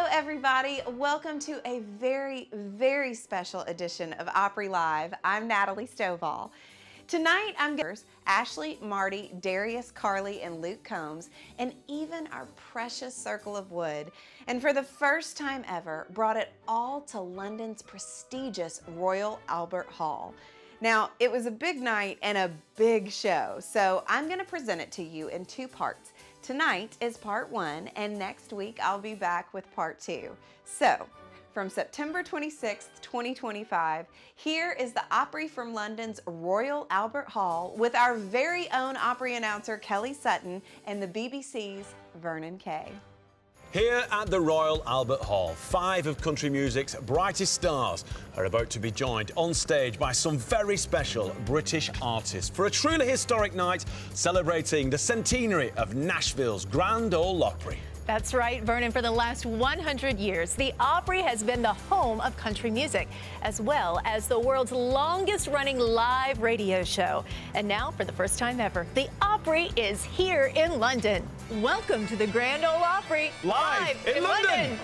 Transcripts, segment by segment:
everybody. Welcome to a very, very special edition of Opry Live. I'm Natalie Stovall. Tonight, I'm Ashley, Marty, Darius, Carly, and Luke Combs, and even our precious Circle of Wood. And for the first time ever, brought it all to London's prestigious Royal Albert Hall. Now, it was a big night and a big show, so I'm going to present it to you in two parts. Tonight is part one, and next week I'll be back with part two. So, from September 26th, 2025, here is the Opry from London's Royal Albert Hall with our very own Opry announcer Kelly Sutton and the BBC's Vernon Kay. Here at the Royal Albert Hall, 5 of country music's brightest stars are about to be joined on stage by some very special British artists for a truly historic night celebrating the centenary of Nashville's Grand Ole Opry. That's right, Vernon. For the last 100 years, the Opry has been the home of country music, as well as the world's longest-running live radio show. And now, for the first time ever, the Opry is here in London. Welcome to the Grand Ole Opry, live in London.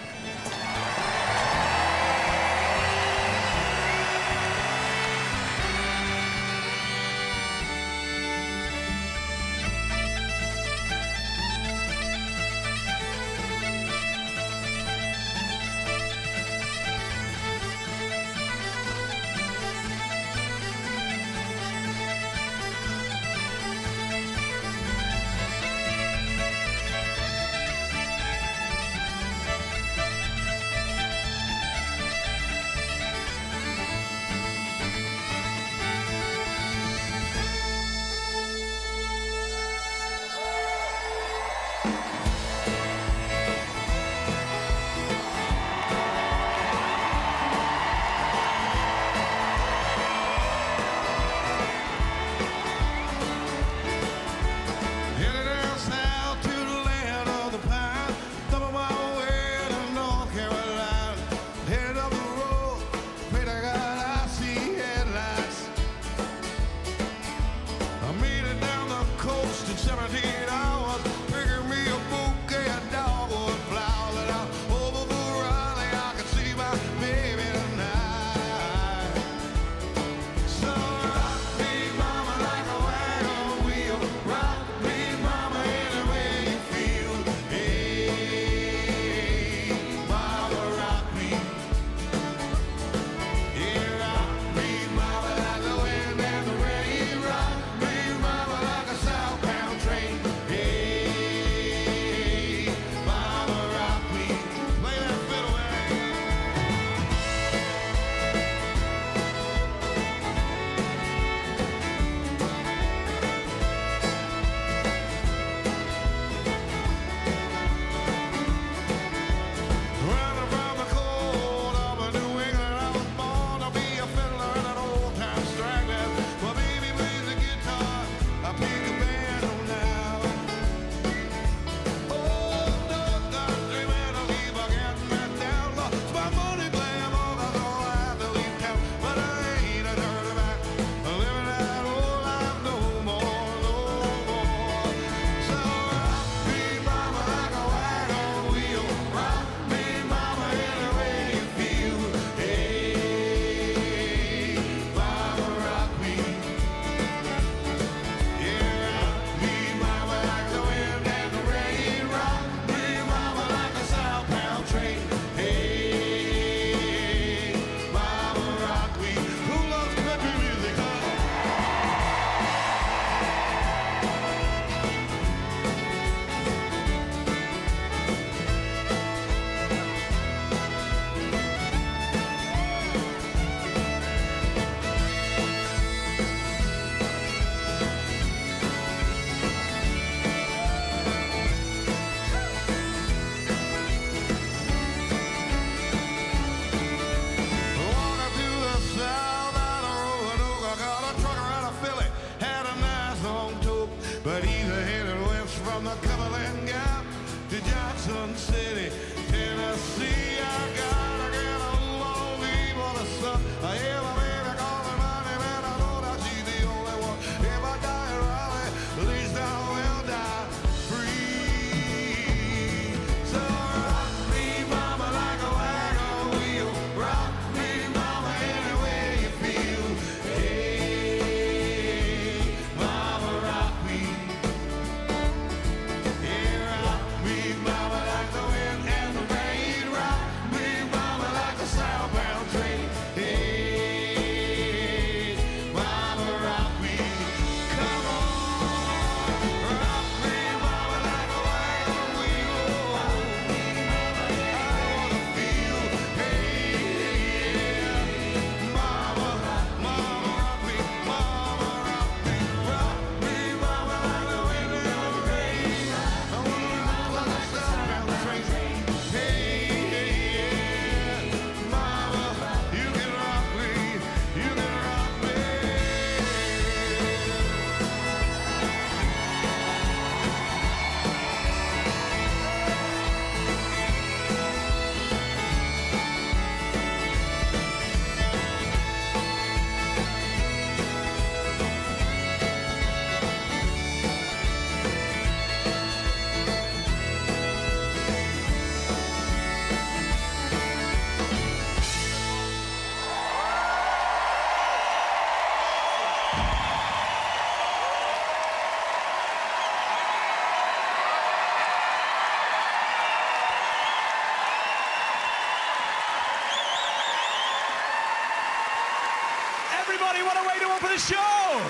everybody, what a way to open the show!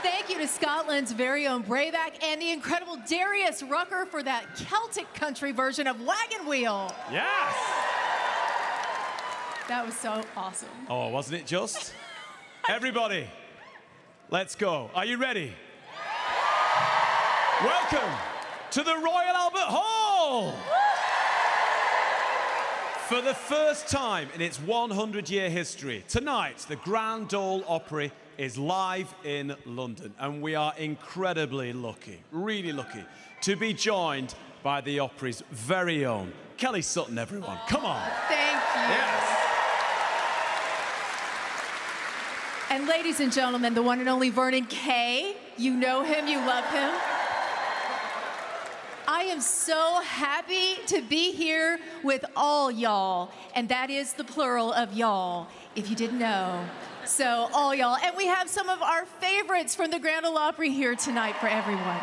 Thank you to Scotland's very own Breabach and the incredible Darius Rucker for that Celtic country version of Wagon Wheel. Yes! That was so awesome. Oh, wasn't it just? Everybody, let's go. Are you ready? Welcome to the Royal Albert Hall! For the first time in its 100-year history, tonight, the Grand Ole Opry is live in London, and we are incredibly lucky, really lucky, to be joined by the Opry's very own Kelly Sutton, everyone. Come on. Thank you. Yes. And ladies and gentlemen, the one and only Vernon Kay. You know him, you love him. I am so happy to be here with all y'all, and that is the plural of y'all, if you didn't know. So, all y'all. And we have some of our favorites from the Grand Ole Opry here tonight for everyone.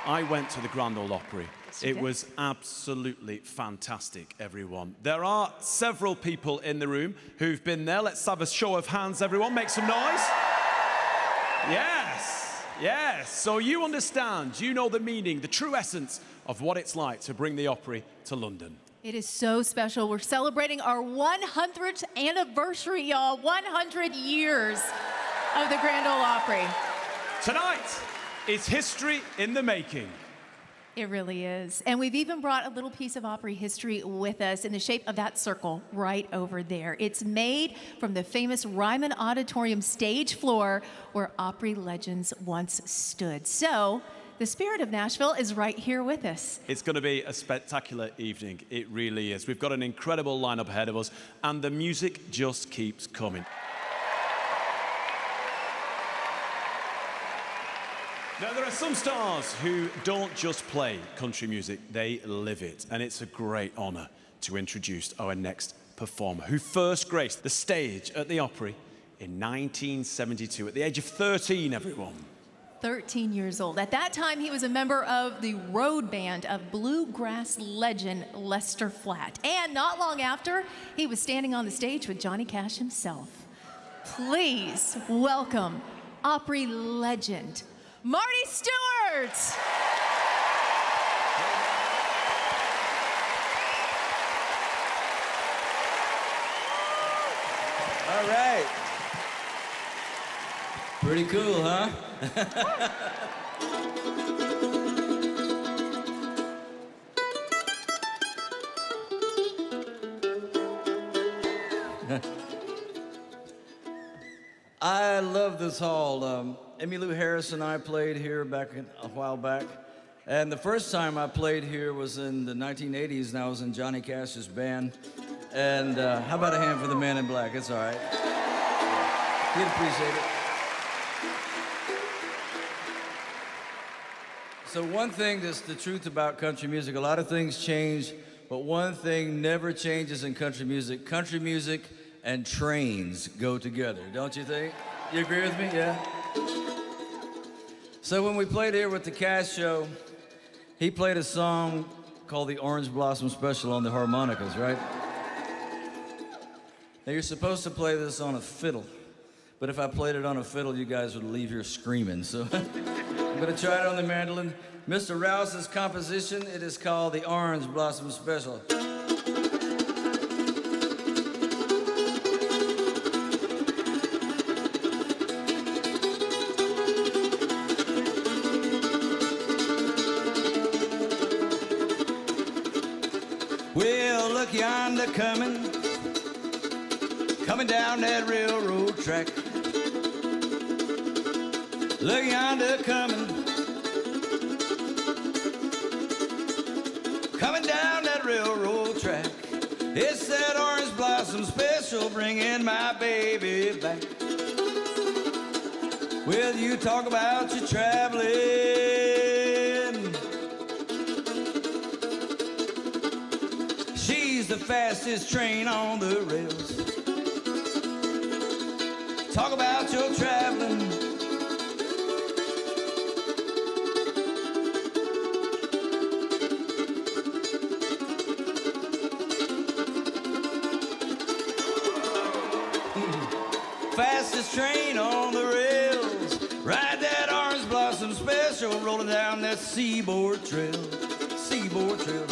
I went to the Grand Ole Opry. It was absolutely fantastic, everyone. There are several people in the room who've been there. Let's have a show of hands, everyone. Make some noise. Yes, yes. So you understand, you know the meaning, the true essence of what it's like to bring the Opry to London. It is so special. We're celebrating our 100th anniversary, y'all. 100 years of the Grand Ole Opry. Tonight is history in the making. It really is. And we've even brought a little piece of Opry history with us in the shape of that circle right over there. It's made from the famous Ryman Auditorium stage floor where Opry legends once stood. So the spirit of Nashville is right here with us. It's going to be a spectacular evening. It really is. We've got an incredible lineup ahead of us, and the music just keeps coming. Now, there are some stars who don't just play country music, they live it. And it's a great honor to introduce our next performer, who first graced the stage at the Opry in 1972, at the age of 13, everyone. 13 years old. At that time, he was a member of the road band of bluegrass legend Lester Flatt. And not long after, he was standing on the stage with Johnny Cash himself. Please welcome Opry legend, Marty Stuart! All right. Pretty cool, huh? I love this hall. Emmylou Harris and I played here a while back. And the first time I played here was in the 1980s, and I was in Johnny Cash's band. And how about a hand for the man in black? It's all right. He'd appreciate it. So one thing that's the truth about country music, a lot of things change, but one thing never changes in country music. Country music and trains go together, don't you think? You agree with me? Yeah? So when we played here with the Cash Show, he played a song called the Orange Blossom Special on the harmonicas, right? Now you're supposed to play this on a fiddle, but if I played it on a fiddle, you guys would leave here screaming, so I'm gonna try it on the mandolin. Mr. Rouse's composition, it is called the Orange Blossom Special. Well, look yonder coming down that railroad track. Look yonder coming down that railroad track. It's that Orange Blossom Special bringing my baby back. Well, you talk about your traveling. She's the fastest train on the rails. Talk about your traveling. fastest train on the rails. Ride that orange blossom special, rolling down that Seaboard Trail. Seaboard Trail.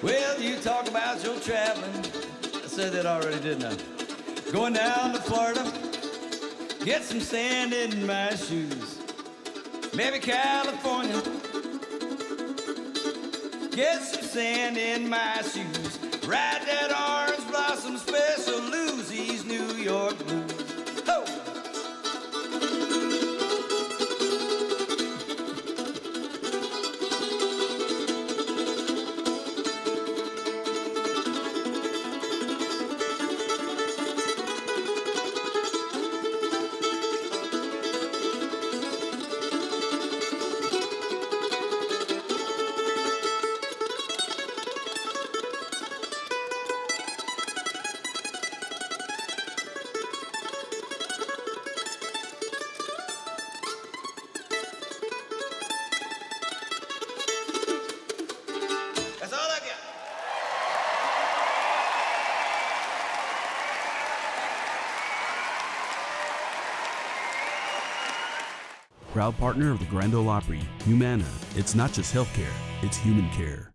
Well, you talk about your traveling. I said that already, didn't I? Going down to Florida, get some sand in my shoes. Maybe California, get some sand in my shoes. Ride that orange blossom special, lose these New York blues. Ho! Proud partner of the Grand Ole Opry, Humana. It's not just healthcare, it's human care.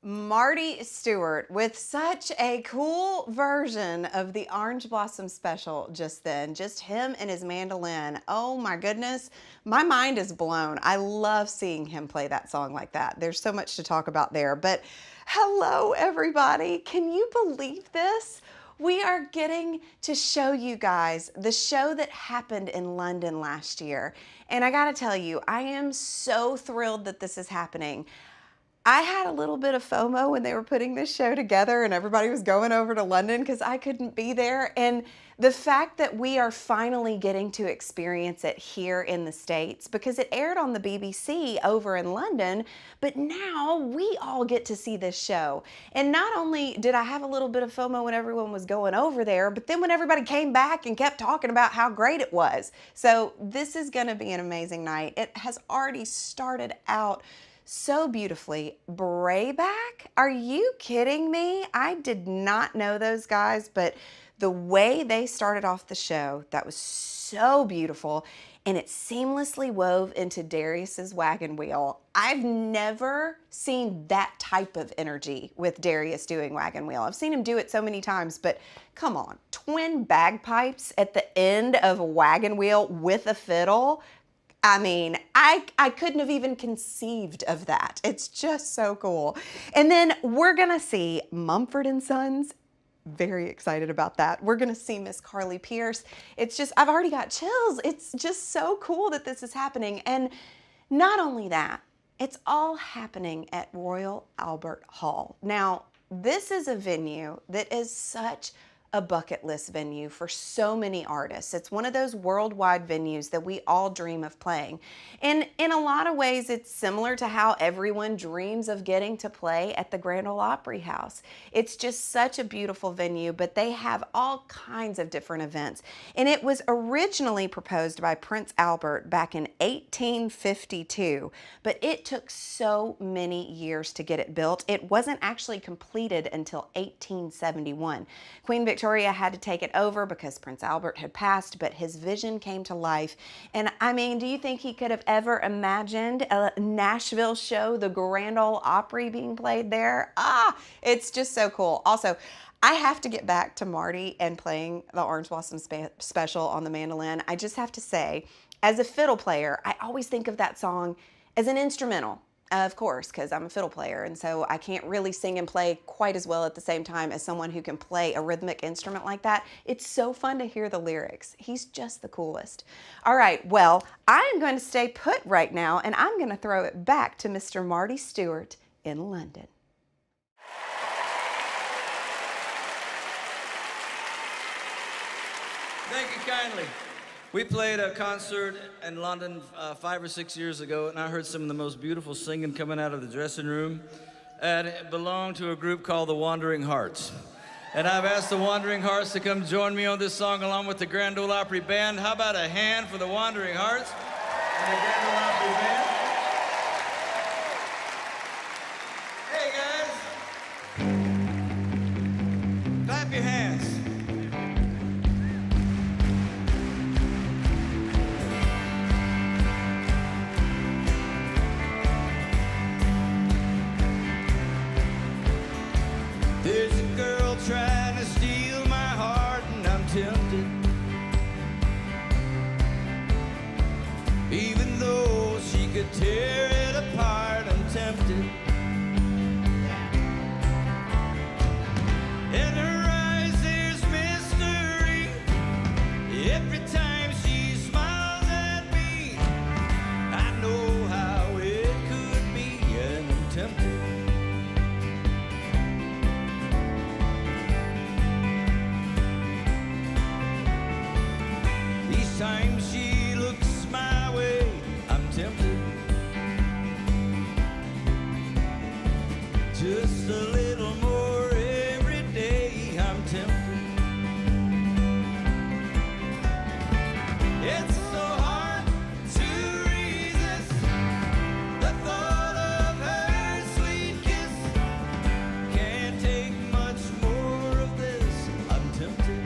Marty Stuart with such a cool version of the Orange Blossom Special just then. Just him and his mandolin. Oh my goodness, my mind is blown. I love seeing him play that song like that. There's so much to talk about there. But hello everybody, can you believe this? We are getting to show you guys the show that happened in London last year. And I gotta tell you, I am so thrilled that this is happening. I had a little bit of FOMO when they were putting this show together and everybody was going over to London because I couldn't be there. And the fact that we are finally getting to experience it here in the States, because it aired on the BBC over in London, but now we all get to see this show. And not only did I have a little bit of FOMO when everyone was going over there, but then when everybody came back and kept talking about how great it was. So this is going to be an amazing night. It has already started out so beautifully. Breabach? Are you kidding me? I did not know those guys, but the way they started off the show, that was so beautiful, and it seamlessly wove into Darius's wagon wheel. I've never seen that type of energy with Darius doing wagon wheel. I've seen him do it so many times, but come on, twin bagpipes at the end of a wagon wheel with a fiddle. I mean, I couldn't have even conceived of that. It's just so cool. And then we're gonna see Mumford Sons. Very excited about that. We're gonna see Miss Carly Pearce. It's just, I've already got chills. It's just so cool that this is happening. And not only that, it's all happening at Royal Albert Hall. Now, this is a venue that is such a bucket list venue for so many artists. It's one of those worldwide venues that we all dream of playing. And in a lot of ways, it's similar to how everyone dreams of getting to play at the Grand Ole Opry House. It's just such a beautiful venue, but they have all kinds of different events. And it was originally proposed by Prince Albert back in 1852, but it took so many years to get it built. It wasn't actually completed until 1871. Queen Victoria had to take it over because Prince Albert had passed, but his vision came to life. And I mean, do you think he could have ever imagined a Nashville show, the Grand Ole Opry, being played there? It's just so cool. Also, I have to get back to Marty and playing the Orange Blossom Special on the mandolin. I just have to say, as a fiddle player, I always think of that song as an instrumental. Of course, because I'm a fiddle player, and so I can't really sing and play quite as well at the same time as someone who can play a rhythmic instrument like that. It's so fun to hear the lyrics. He's just the coolest. All right, well, I am going to stay put right now, and I'm going to throw it back to Mr. Marty Stuart in London. Thank you kindly. We played a concert in London 5 or 6 years ago, and I heard some of the most beautiful singing coming out of the dressing room. And it belonged to a group called the Wandering Hearts. And I've asked the Wandering Hearts to come join me on this song along with the Grand Ole Opry Band. How about a hand for the Wandering Hearts and the Grand Ole Opry Band? Hey, guys. Clap your hands. There's a girl trying to steal my heart, and I'm tempted. Even though she could tear it apart, I'm tempted. In her eyes there's mystery. Every time she smiles at me, I know how it could be, and I'm tempted. Each time she looks my way, I'm tempted. Just a little more every day, I'm tempted. It's so hard to resist the thought of her sweet kiss. Can't take much more of this, I'm tempted.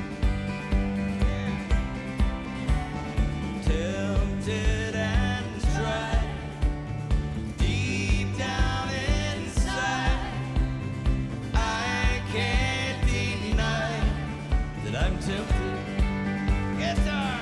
Tempted and tried, deep down inside, I can't deny that I'm tempted. Guitar!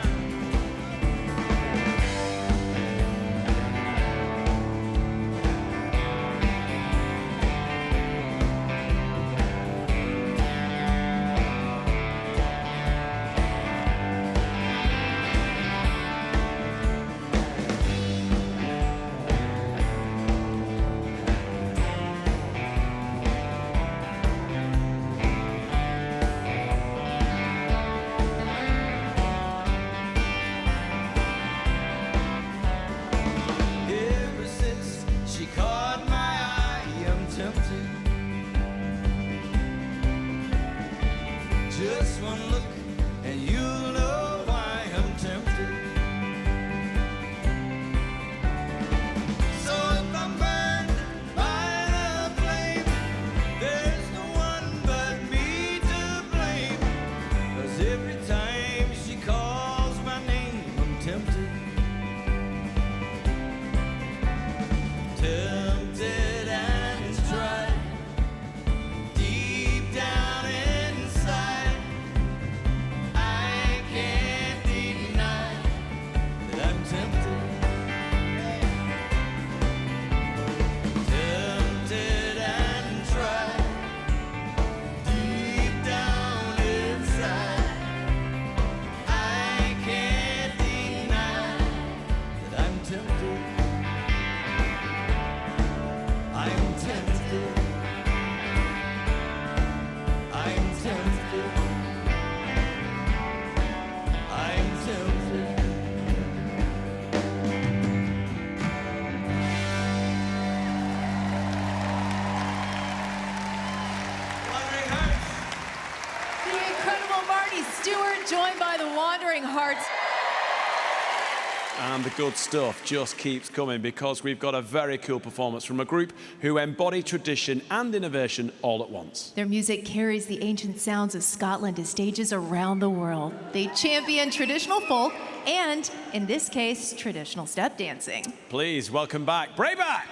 hearts. And the good stuff just keeps coming because we've got a very cool performance from a group who embody tradition and innovation all at once. Their music carries the ancient sounds of Scotland to stages around the world. They champion traditional folk and, in this case, traditional step dancing. Please welcome back Breabach.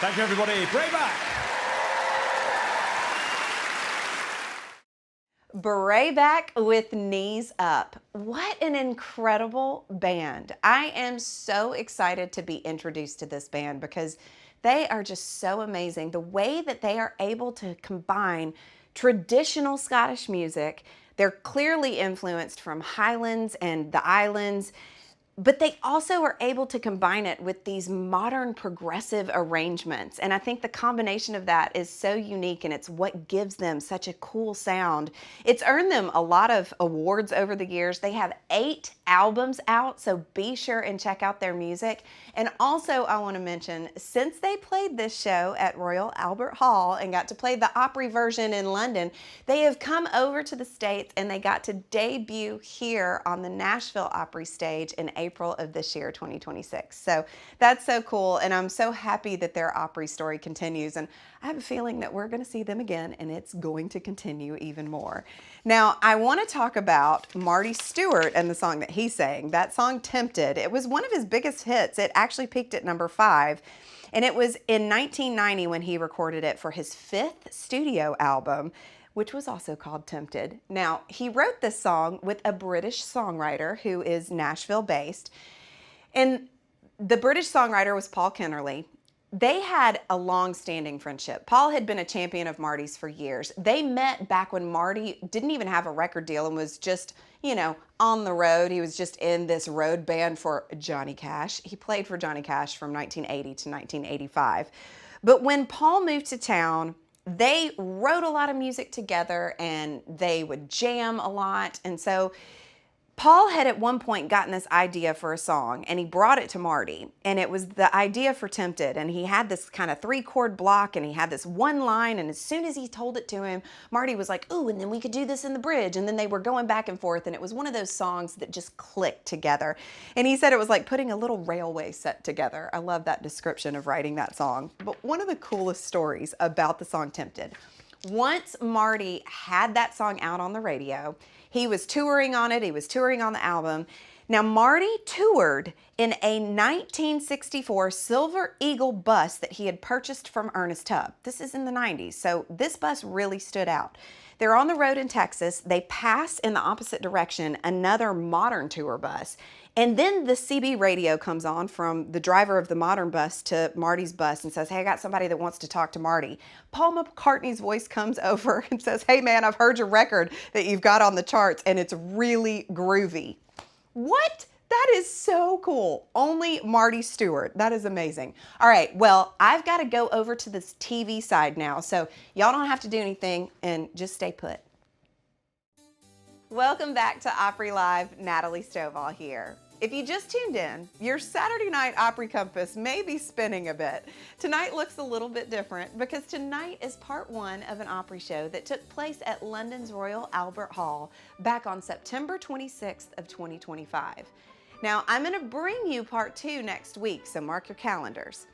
Thank you, everybody. Breabach. Breabach with Knees Up. What an incredible band. I am so excited to be introduced to this band because they are just so amazing. The way that they are able to combine traditional Scottish music, they're clearly influenced from Highlands and the Islands, but they also are able to combine it with these modern progressive arrangements. And I think the combination of that is so unique, and it's what gives them such a cool sound. It's earned them a lot of awards over the years. They have 8 albums out, so be sure and check out their music. And also I want to mention, since they played this show at Royal Albert Hall and got to play the Opry version in London, they have come over to the States and they got to debut here on the Nashville Opry stage in April of this year, 2026. So that's so cool, and I'm so happy that their Opry story continues, and I have a feeling that we're going to see them again, and it's going to continue even more. Now, I want to talk about Marty Stuart and the song that he sang. That song, Tempted, it was one of his biggest hits. It actually peaked at number 5, and it was in 1990 when he recorded it for his 5th studio album, which was also called Tempted. Now, he wrote this song with a British songwriter who is Nashville-based, and the British songwriter was Paul Kennerly. They had a long-standing friendship. Paul had been a champion of Marty's for years. They met back when Marty didn't even have a record deal and was just, you know, on the road. He was just in this road band for Johnny Cash. He played for Johnny Cash from 1980 to 1985. But when Paul moved to town, they wrote a lot of music together and they would jam a lot. And so Paul had at one point gotten this idea for a song and he brought it to Marty, and it was the idea for Tempted, and he had this kind of 3-chord block and he had this one line, and as soon as he told it to him, Marty was like, ooh, and then we could do this in the bridge, and then they were going back and forth, and it was one of those songs that just clicked together. And he said it was like putting a little railway set together. I love that description of writing that song. But one of the coolest stories about the song Tempted, once Marty had that song out on the radio, he was touring on it, he was touring on the album. Now, Marty toured in a 1964 Silver Eagle bus that he had purchased from Ernest Tubb. This is in the 90s, so this bus really stood out. They're on the road in Texas. They pass in the opposite direction another modern tour bus. And then the CB radio comes on from the driver of the modern bus to Marty's bus and says, hey, I got somebody that wants to talk to Marty. Paul McCartney's voice comes over and says, hey man, I've heard your record that you've got on the charts and it's really groovy. What? That is so cool. Only Marty Stuart. That is amazing. All right, well, I've got to go over to this TV side now, so y'all don't have to do anything and just stay put. Welcome back to Opry Live. Natalie Stovall here. If you just tuned in, your Saturday night Opry compass may be spinning a bit. Tonight looks a little bit different because tonight is part 1 of an Opry show that took place at London's Royal Albert Hall back on September 26th of 2025. Now, I'm going to bring you part 2 next week, so mark your calendars.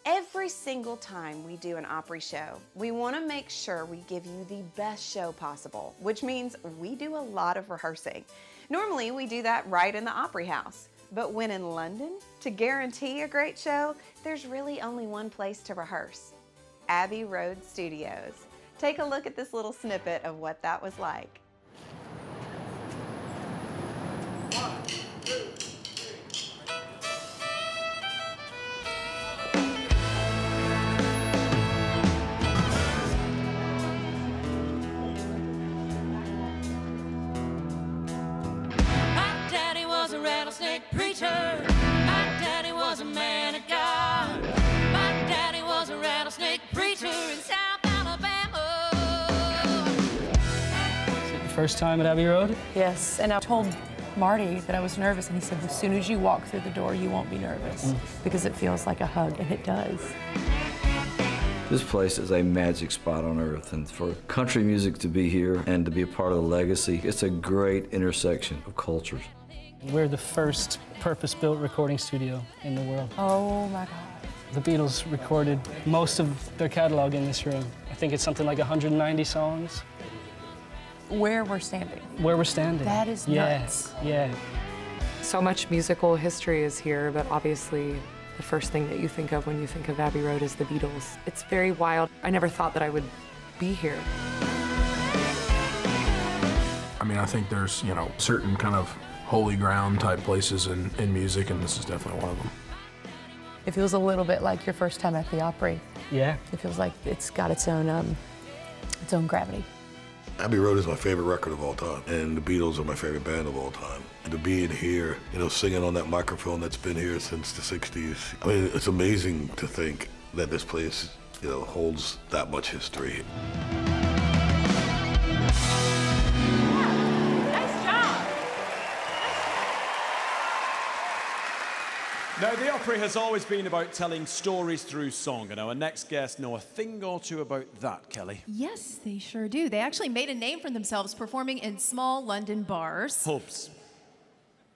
Every single time we do an Opry show, we want to make sure we give you the best show possible, which means we do a lot of rehearsing. Normally, we do that right in the Opry House, but when in London, to guarantee a great show, there's really only one place to rehearse: Abbey Road Studios. Take a look at this little snippet of what that was like. Rattlesnake preacher. My daddy was a man of God. My daddy was a rattlesnake preacher in South Alabama. Is it your first time at Abbey Road? Yes, and I told Marty that I was nervous, and he said, as soon as you walk through the door, you won't be nervous, because it feels like a hug, and it does. This place is a magic spot on earth, and for country music to be here and to be a part of the legacy, it's a great intersection of cultures. We're the first purpose-built recording studio in the world. Oh my God. The Beatles recorded most of their catalog in this room. I think it's something like 190 songs. Where we're standing. Where we're standing. That is nuts. Yeah. So much musical history is here, but obviously the first thing that you think of when you think of Abbey Road is the Beatles. It's very wild. I never thought that I would be here. I mean, I think there's, certain kind of holy ground type places in music, and this is definitely one of them. It feels a little bit like your first time at the Opry. Yeah. It feels like it's got its own gravity. Abbey Road is my favorite record of all time, and the Beatles are my favorite band of all time. And to be in here, singing on that microphone that's been here since the 60s, I mean, it's amazing to think that this place, holds that much history. Now, the Opry has always been about telling stories through song, and our next guests know a thing or two about that, Kelly. Yes, they sure do. They actually made a name for themselves performing in small London bars. Pubs.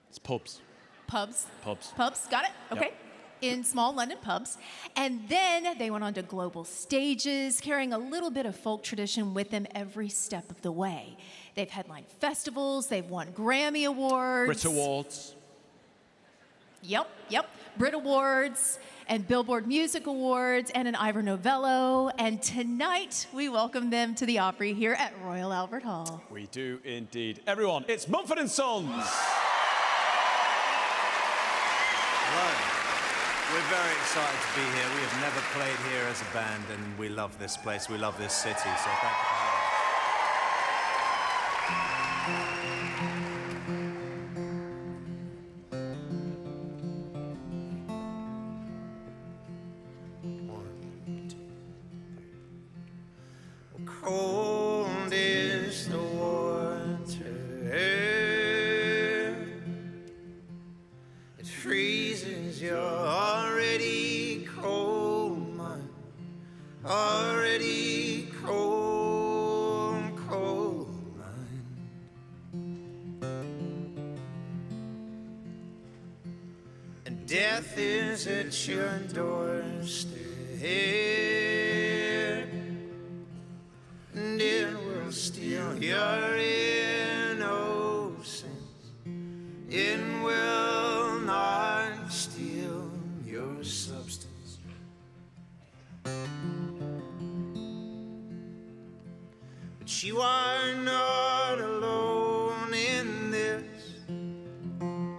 It's pubs. Pubs. Pubs. Pubs, got it? Okay. Yep. In small London pubs. And then they went on to global stages, carrying a little bit of folk tradition with them every step of the way. They've headlined festivals, they've won Grammy Awards. Brit Awards. Yep. Brit Awards and Billboard Music Awards and an Ivor Novello. And tonight, we welcome them to the Opry here at Royal Albert Hall. We do indeed. Everyone, it's Mumford Sons. Hello. We're very excited to be here. We have never played here as a band, and we love this place. We love this city, so thank you for having us. Cold is the water death is at your doorstep, and it will steal your innocence. It will not steal your substance. But you are not alone in this, and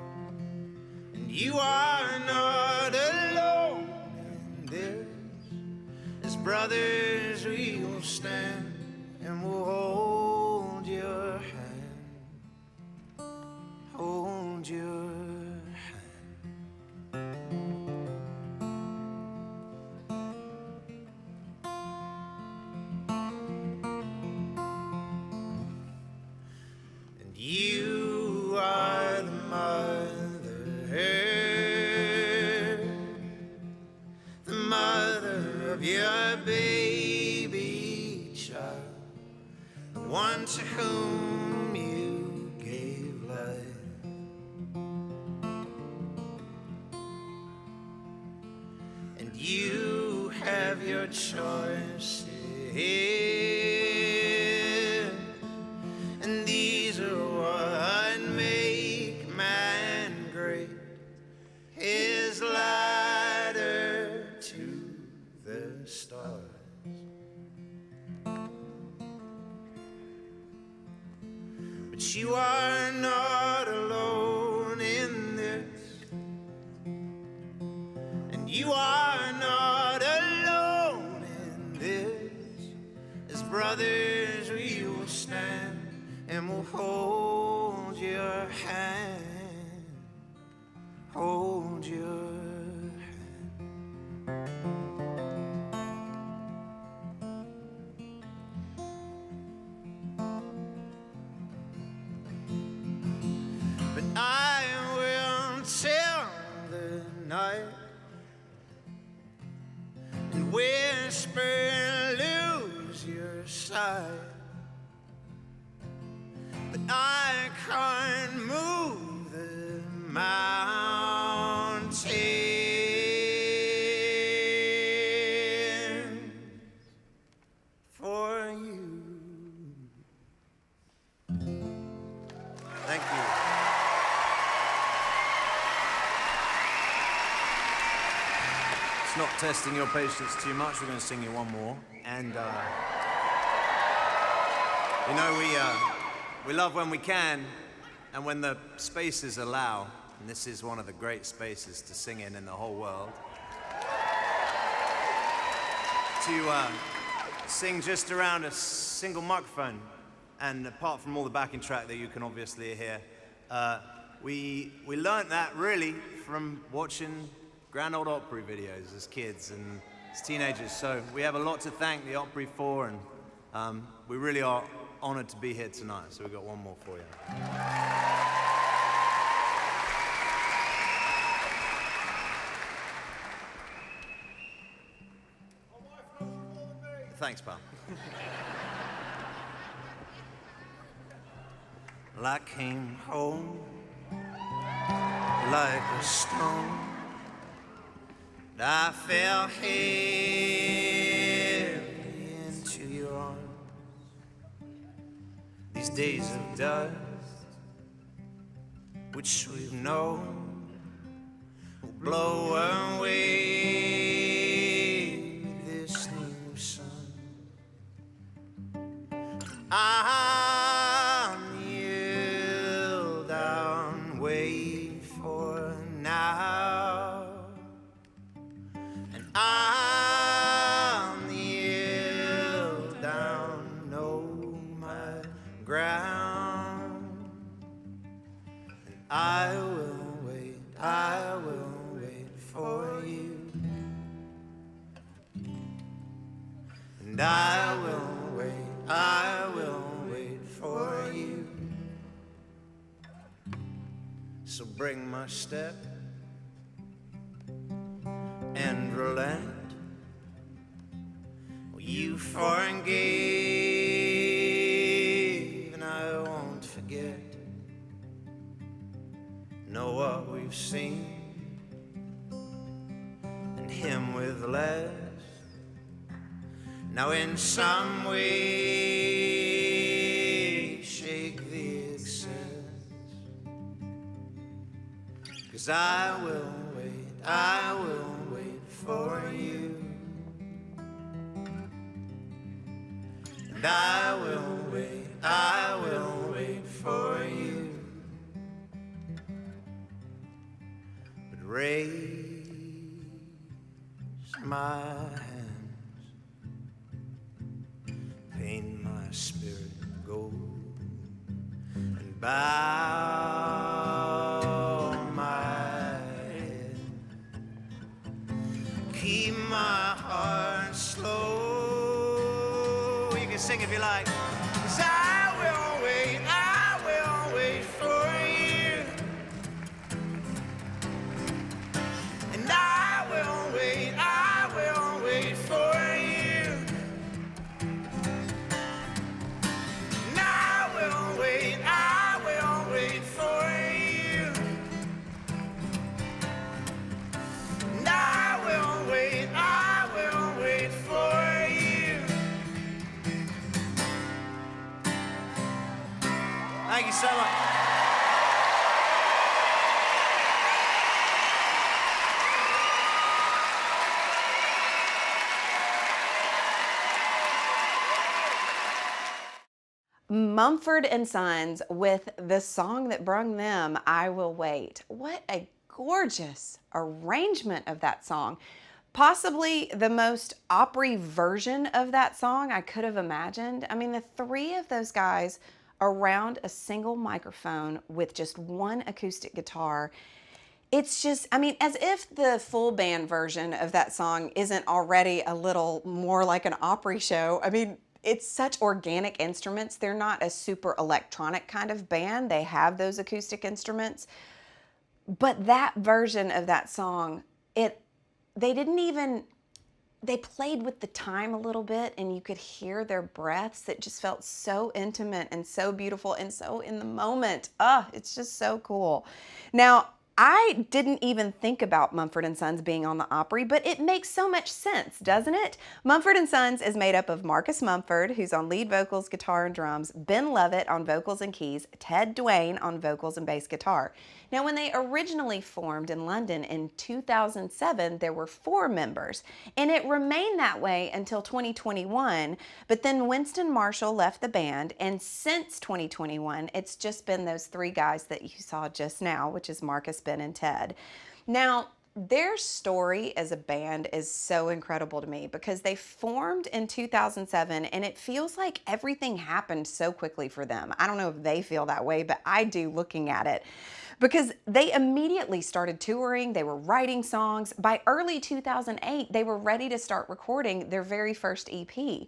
you are not alone in this. As brothers we will stand and we'll hold your hand, hold your hand. And you are the mother of your baby child, the one to whom you gave life. And you have your choice here, and these are what make man great. His ladder to the stars. But you are not alone in this, and you are not alone in this. As brothers we will stand and we'll hold your hand, hold your hand. But I will tell the night and whisper, lose your sight. But I can't move the mountain for you. Thank you. It's not testing your patience too much. We're going to sing you one more. And, you know, we love when we can and when the spaces allow. And this is one of the great spaces to sing in the whole world. To sing just around a single microphone. And apart from all the backing track that you can obviously hear, we learnt that really from watching Grand Ole Opry videos as kids and as teenagers. So we have a lot to thank the Opry for, and we really are honored to be here tonight. So we've got one more for you. Thanks, pal. Well, I came home like a stone. I fell heavy into your arms. These days of dust, which we've known, will blow away this new sun. I'll kneel down, wait for now. I'll kneel down, know my ground. And I will wait for you. And I will wait for you. So bring my step and relent. You forgave, and I won't forget. Know what we've seen home with less. Now in some way shake the excess, 'cause I will wait for you. And I will wait for you. But raise my hands, paint my spirit gold, and bow my head. Keep my heart slow. You can sing if you like. 'Cause I will wait for you. And I will wait for you. And I will wait for you. And I will wait for you. Thank you so much. Mumford and Sons with the song that brung them, I Will Wait. What a gorgeous arrangement of that song. Possibly the most Opry version of that song I could have imagined. I mean, the three of those guys around a single microphone with just one acoustic guitar. It's just, I mean, as if the full band version of that song isn't already a little more like an Opry show. I mean, it's such organic instruments. They're not a super electronic kind of band. They have those acoustic instruments. But that version of that song, they played with the time a little bit, and you could hear their breaths. It just felt so intimate and so beautiful and so in the moment. It's just so cool. Now, I didn't even think about Mumford & Sons being on the Opry, but it makes so much sense, doesn't it? Mumford & Sons is made up of Marcus Mumford, who's on lead vocals, guitar, and drums, Ben Lovett on vocals and keys, Ted Duane on vocals and bass guitar. Now, when they originally formed in London in 2007, there were 4 members, and it remained that way until 2021, but then Winston Marshall left the band, and since 2021, it's just been those 3 guys that you saw just now, which is Marcus, Ben, and Ted. Now, their story as a band is so incredible to me because they formed in 2007 and it feels like everything happened so quickly for them. I don't know if they feel that way, but I do looking at it. Because they immediately started touring, they were writing songs. By early 2008, they were ready to start recording their very first EP.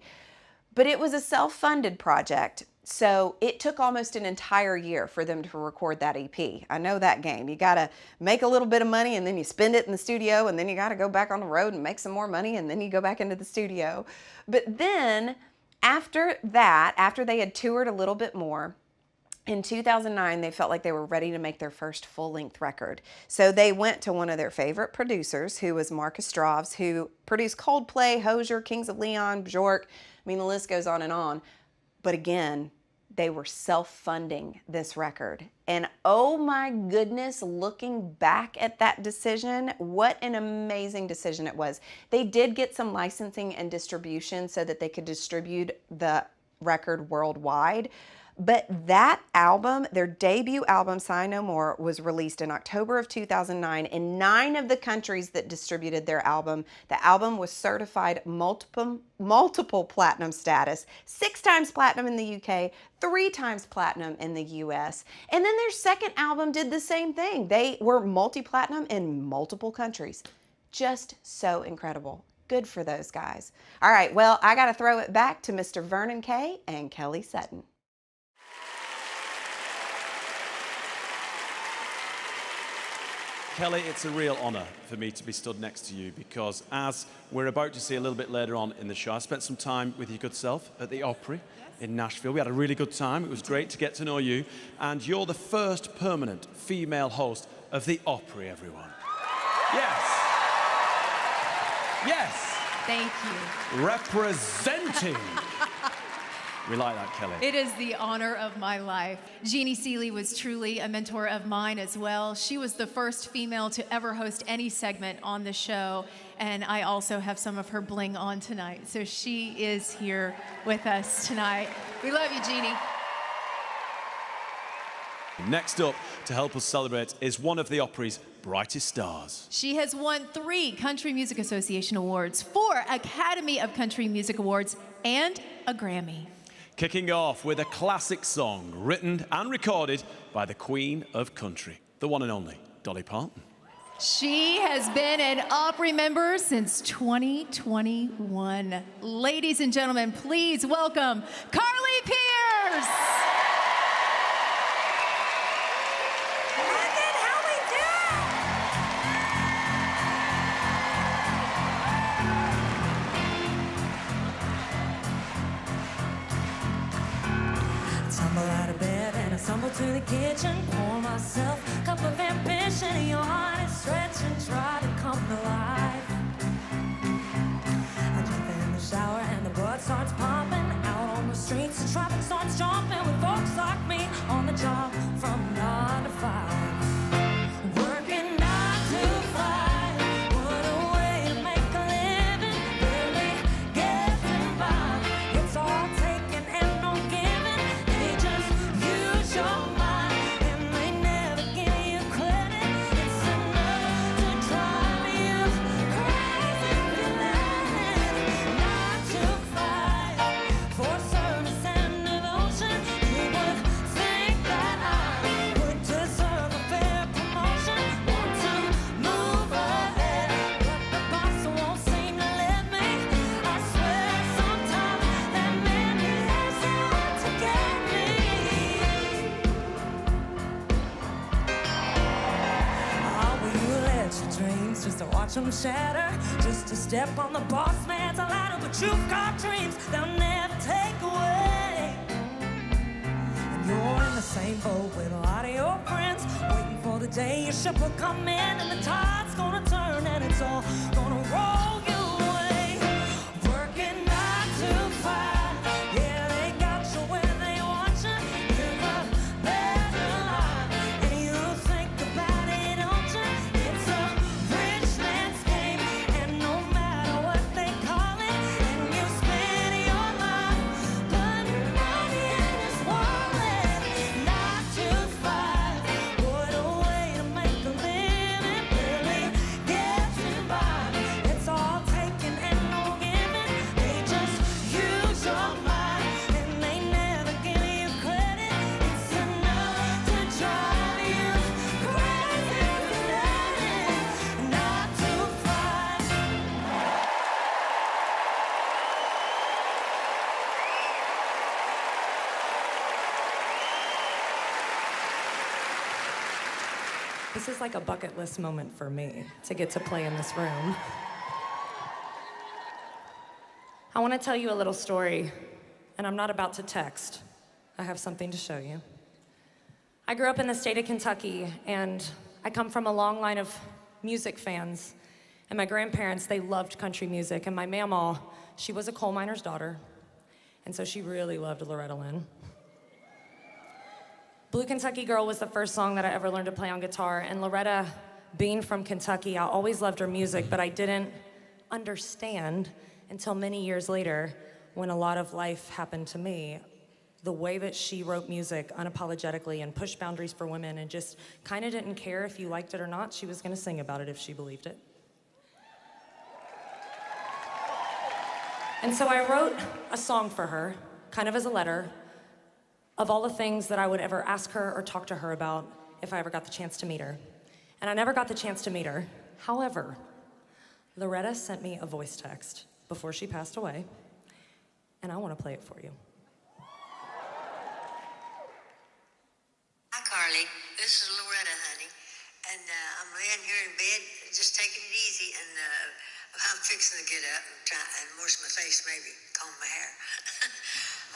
But it was a self-funded project, so it took almost an entire year for them to record that EP. I know that game. You gotta make a little bit of money and then you spend it in the studio and then you gotta go back on the road and make some more money and then you go back into the studio. But then after that, after they had toured a little bit more, in 2009, they felt like they were ready to make their first full-length record. So they went to one of their favorite producers, who was Marcus Stroves, who produced Coldplay, Hozier, Kings of Leon, Bjork. I mean, the list goes on and on. But again, they were self-funding this record. And oh my goodness, looking back at that decision, what an amazing decision it was. They did get some licensing and distribution so that they could distribute the record worldwide. But that album, their debut album, Sigh No More, was released in October of 2009 in 9 of the countries that distributed their album. The album was certified multiple platinum status, 6 times platinum in the UK, 3 times platinum in the US. And then their second album did the same thing. They were multi-platinum in multiple countries. Just so incredible. Good for those guys. All right, well, I got to throw it back to Mr. Vernon Kay and Kelly Sutton. Kelly, it's a real honour for me to be stood next to you because, as we're about to see a little bit later on in the show, I spent some time with your good self at the Opry in Nashville. We had a really good time. It was great to get to know you. And you're the first permanent female host of the Opry, everyone. Yes. Yes. Thank you. Representing. We like that, Kelly. It is the honor of my life. Jeannie Seeley was truly a mentor of mine as well. She was the first female to ever host any segment on the show, and I also have some of her bling on tonight. So she is here with us tonight. We love you, Jeannie. Next up to help us celebrate is one of the Opry's brightest stars. She has won 3 Country Music Association awards, 4 Academy of Country Music Awards, and a Grammy. Kicking off with a classic song written and recorded by the Queen of Country, the one and only Dolly Parton. She has been an Opry member since 2021. Ladies and gentlemen, please welcome Carly Pearce. Tumble out of bed and I stumble to the kitchen, pour myself a cup of ambition. Your heart is stretching, try to come to life. I jump in the shower and the blood starts pumping. Out on the streets, the traffic starts jumping with folks like me on the job from 9 to 5. Working 9 to 5. What a way to make a living, barely getting by. It's all taken and no giving. They just use your mind and they never give you credit. It's enough to drive you crazy if you let it. 9 to 5 for service and devotion. You would think that I would deserve a fair promotion. Want to move ahead, but the boss won't seem to let me. I swear sometimes that man has out to get me. How will you let your dreams just to watch them shatter? Just to step on the boss man's ladder, but you've got dreams they'll never take away. And you're in the same boat with a lot of your friends, waiting for the day your ship will come in and the tide's gonna turn and it's all gonna roll you away. Working 9 to 5, yeah, they got you where they want you. Live a better life, and you think about it, don't you? It's a rich man's game, and no matter what they call it, and you spend your life putting money in his wallet. 9 to 5, what a way to make a living, barely getting by. It's all taken and no giving. They just use your mind and they never give you credit. It's enough to drive you crazy if you let it. 9 to 5. This is like a bucket list moment for me to get to play in this room. I want to tell you a little story, and I'm not about to text. I have something to show you. I grew up in the state of Kentucky, and I come from a long line of music fans. And my grandparents, they loved country music, and my mamaw, she was a coal miner's daughter, and so she really loved Loretta Lynn. Blue Kentucky Girl was the first song that I ever learned to play on guitar, and Loretta, being from Kentucky, I always loved her music, but I didn't understand until many years later when a lot of life happened to me, the way that she wrote music unapologetically and pushed boundaries for women and just kind of didn't care if you liked it or not. She was gonna sing about it if she believed it. And so I wrote a song for her, kind of as a letter, of all the things that I would ever ask her or talk to her about if I ever got the chance to meet her. And I never got the chance to meet her. However, Loretta sent me a voice text before she passed away, and I want to play it for you. Hi, Carly. This is Loretta, honey. And I'm laying here in bed, just taking it easy, and I'm fixing to get up and try and wash my face, maybe comb my hair.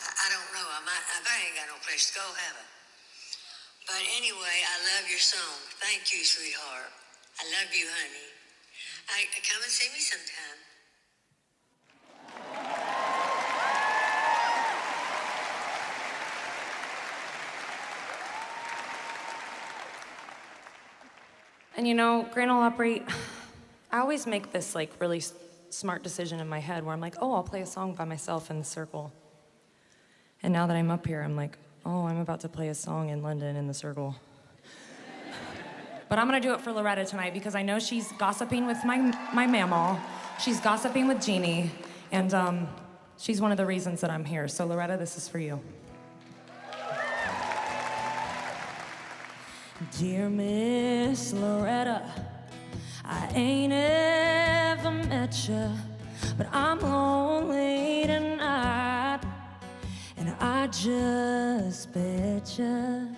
I don't know. I ain't got no place to go, have I? But anyway, I love your song. Thank you, sweetheart. I love you, honey. Come and see me sometime. And you know, Grand Ole Opry, I always make this like really smart decision in my head where I'm like, oh, I'll play a song by myself in the circle. And now that I'm up here, I'm like, oh, I'm about to play a song in London in the circle. But I'm gonna do it for Loretta tonight because I know she's gossiping with my mamaw. She's gossiping with Jeannie, and she's one of the reasons that I'm here. So Loretta, this is for you. Dear Miss Loretta, I ain't ever met you, but I'm lonely tonight, and I just bet you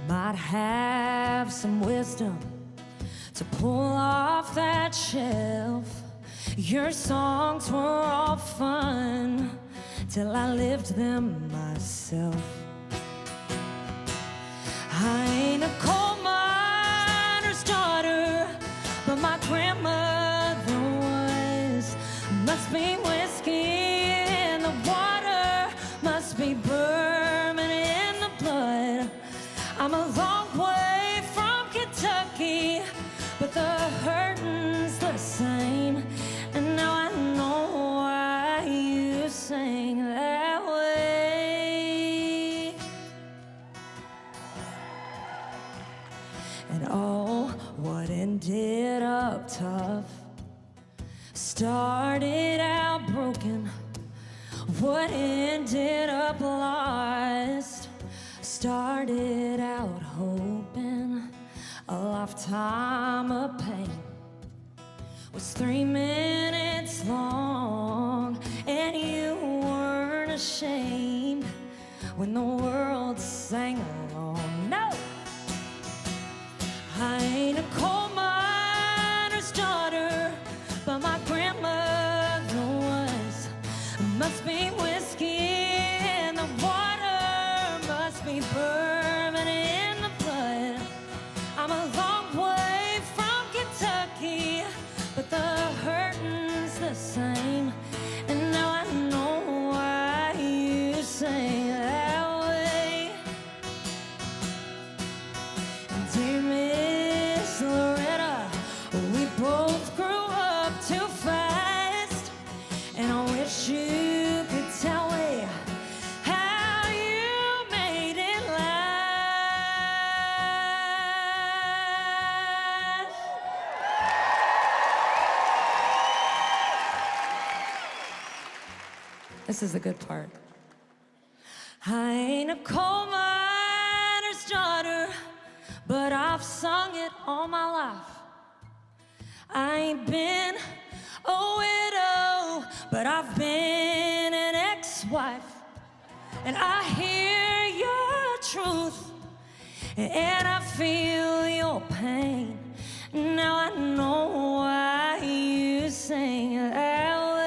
might have some wisdom to pull off that shelf. Your songs were all fun till I lived them myself. I ain't a coal miner's daughter, but my grandmother was. Must be whiskey in the water, must be bourbon in the blood. I'm a long way from Kentucky, but the hurting's the same. And now I know why you sing that way. And oh, what ended up tough started out broken. What ended up lost started out hoping. A lifetime of pain was 3 minutes long, and you weren't ashamed when the world sang along. No! I ain't a coal miner's daughter, but my grandmother was. Must be whiskey in the water, must be bourbon in the blood. I'm a long way from Kentucky, but the hurting's the same. And now I know why you say that way. Dear Miss Loretta, we both grew up too fast, and I wish you could tell me how you made it last. This is the good part. I ain't a coal miner's daughter, but I've sung it all my life. I ain't been a widow, but I've been an ex-wife. And I hear your truth, and I feel your pain. Now I know why you sing that way.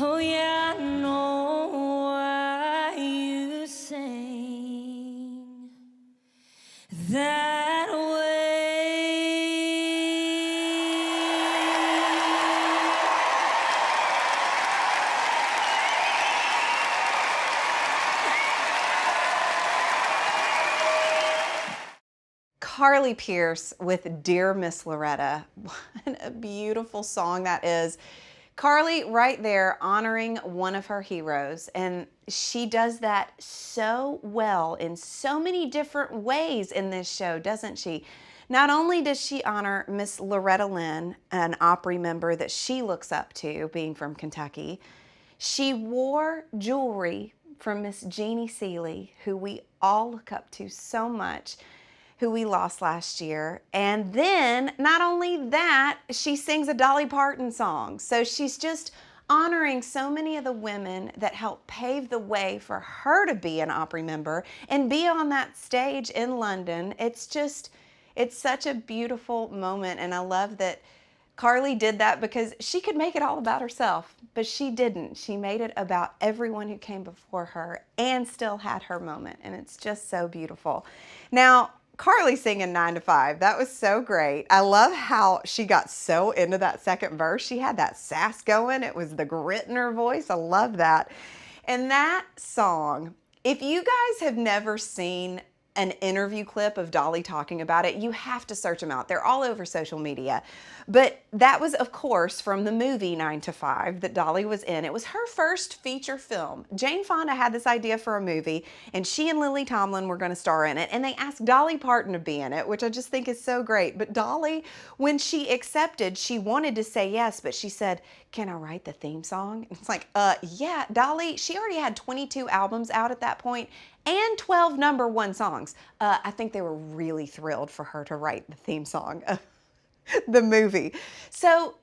Oh yeah, I know why you sing that way. Carly Pearce with Dear Miss Loretta. What a beautiful song that is. Carly right there honoring one of her heroes, and she does that so well in so many different ways in this show, doesn't she? Not only does she honor Miss Loretta Lynn, an Opry member that she looks up to, being from Kentucky, she wore jewelry from Miss Jeannie Seeley, who we all look up to so much, who we lost last year. And then, not only that, she sings a Dolly Parton song. So she's just honoring so many of the women that helped pave the way for her to be an Opry member and be on that stage in London. It's such a beautiful moment, and I love that Carly did that because she could make it all about herself, but she didn't. She made it about everyone who came before her and still had her moment, and it's just so beautiful. Now, Carly singing 9 to 5, that was so great. I love how she got so into that second verse. She had that sass going. It was the grit in her voice. I love that. And that song, if you guys have never seen an interview clip of Dolly talking about it. You have to search them out. They're all over social media. But that was, of course, from the movie 9 to 5 that Dolly was in. It was her first feature film. Jane Fonda had this idea for a movie, and she and Lily Tomlin were going to star in it. And they asked Dolly Parton to be in it, which I just think is so great. But Dolly, when she accepted, she wanted to say yes, but she said, "Can I write the theme song?" And it's like, yeah, Dolly, she already had 22 albums out at that point and 12 #1 songs. I think they were really thrilled for her to write the theme song of the movie. So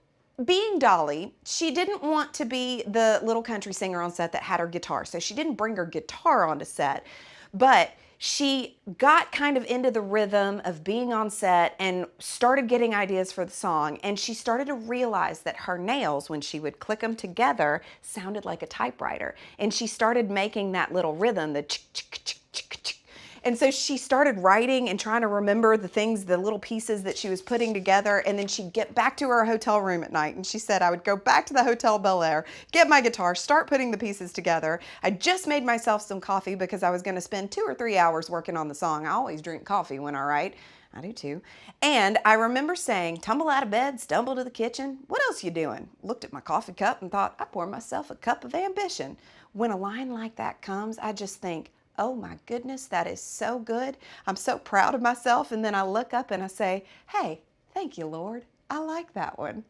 being Dolly, she didn't want to be the little country singer on set that had her guitar. So she didn't bring her guitar onto set, but she got kind of into the rhythm of being on set and started getting ideas for the song. And she started to realize that her nails, when she would click them together, sounded like a typewriter. And she started making that little rhythm, the chick, chick, chick, chick, chick. And so she started writing and trying to remember the things, the little pieces that she was putting together. And then she'd get back to her hotel room at night. And she said, I would go back to the Hotel Bel Air, get my guitar, start putting the pieces together. I just made myself some coffee because I was going to spend 2 or 3 hours working on the song. I always drink coffee when I write. I do too. And I remember saying, tumble out of bed, stumble to the kitchen. What else you doing? Looked at my coffee cup and thought, I pour myself a cup of ambition. When a line like that comes, I just think, oh my goodness, that is so good. I'm so proud of myself. And then I look up and I say, hey, thank you, Lord. I like that one.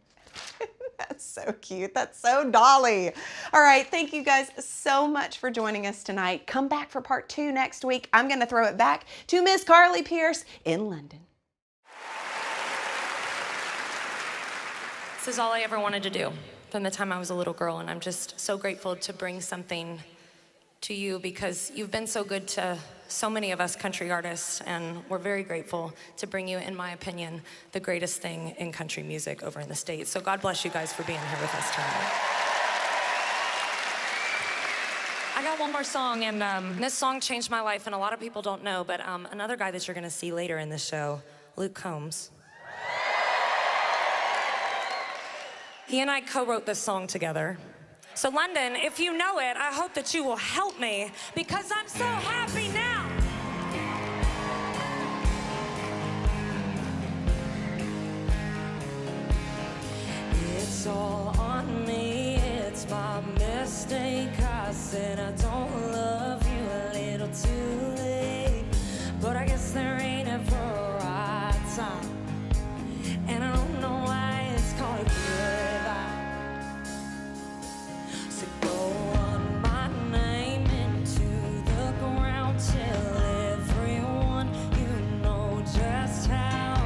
That's so cute. That's so Dolly. All right. Thank you guys so much for joining us tonight. Come back for part 2 next week. I'm going to throw it back to Miss Carly Pearce in London. This is all I ever wanted to do from the time I was a little girl, and I'm just so grateful to bring something to you because you've been so good to so many of us country artists, and we're very grateful to bring you, in my opinion, the greatest thing in country music over in the States. So God bless you guys for being here with us tonight. I got one more song, and this song changed my life, and a lot of people don't know, but another guy that you're gonna see later in the show, Luke Combs. He and I co-wrote this song together. So London, if you know it, I hope that you will help me because I'm so happy now. It's all on me, it's my mistake. I said I don't love you a little too late, but I guess there ain't ever a right time, and I don't know why it's called Breabach. So go on my name into the ground, tell everyone you know just how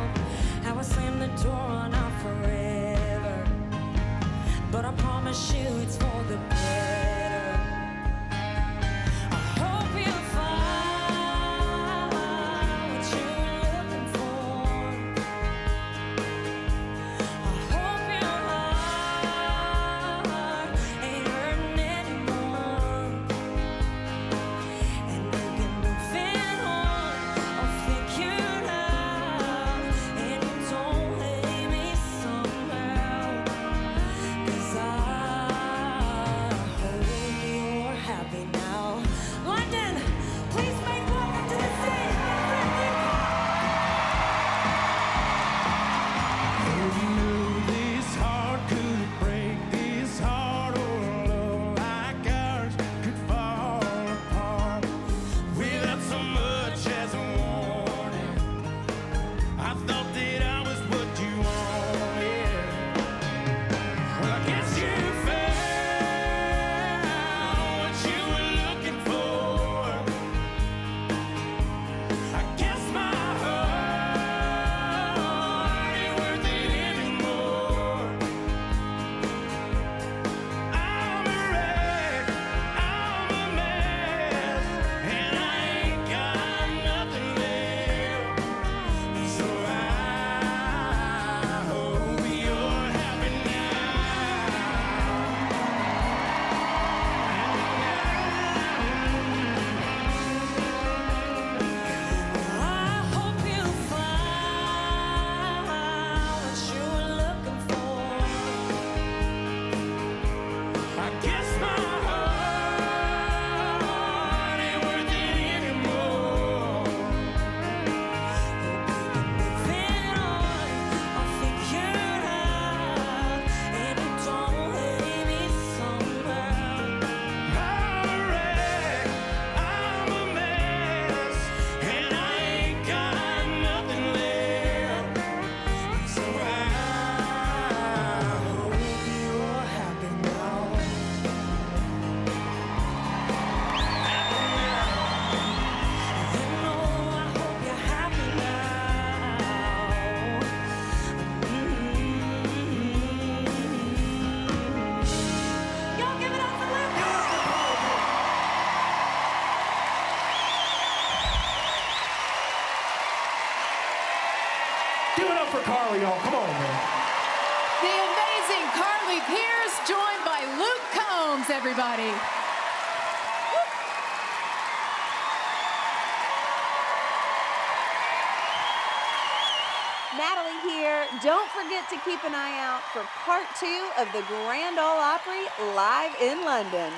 I slam the door on our forever, but I promise you it's for the better. I hope you find what you're looking for. I hope your heart ain't hurting anymore, and you can move it on or figure it out, and you don't hate me somehow, 'cause I Pearce, joined by Luke Combs, everybody. Natalie here. Don't forget to keep an eye out for part 2 of the Grand Ole Opry live in London.